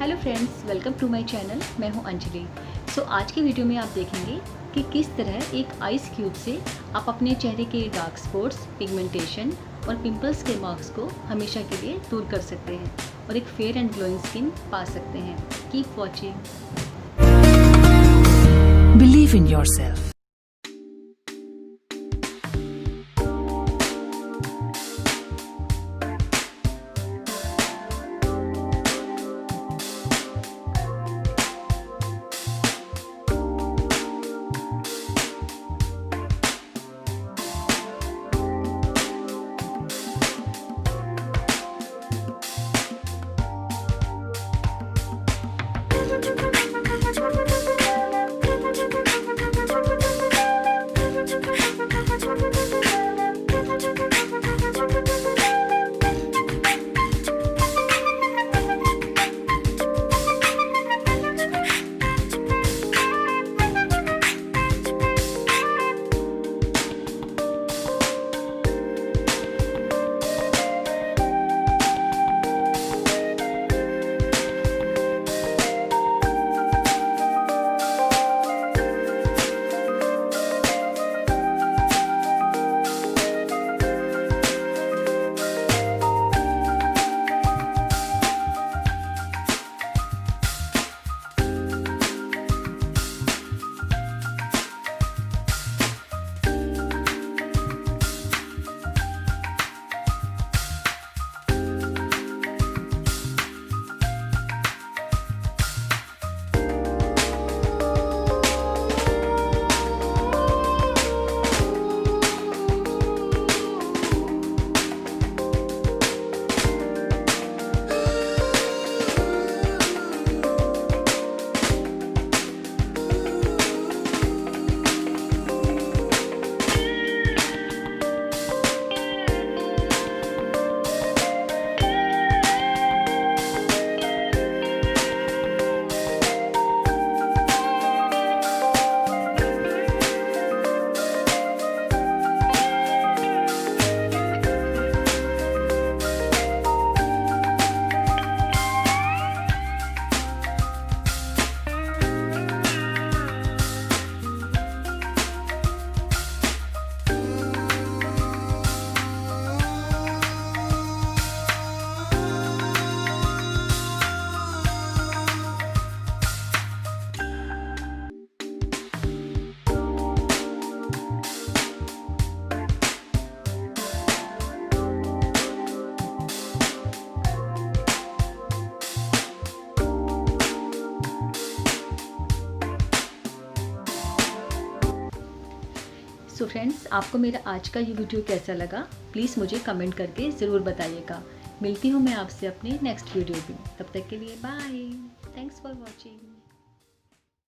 Hello friends, welcome to my channel. मैं हूं अंजलि। आज की वीडियो में आप देखेंगे कि किस तरह एक आइस क्यूब से आप अपने चेहरे के डार्क स्पॉट्स, पिगमेंटेशन और पिंपल्स के मार्क्स को हमेशा के लिए दूर कर सकते हैं और एक फेयर एंड ग्लोइंग स्किन पा सकते हैं। Keep watching. Believe in yourself. Friends, आपको मेरा आज का ये वीडियो कैसा लगा प्लीज़ मुझे कमेंट करके ज़रूर बताइएगा। मिलती हूँ मैं आपसे अपने नेक्स्ट वीडियो में। तब तक के लिए बाय। Thanks for watching.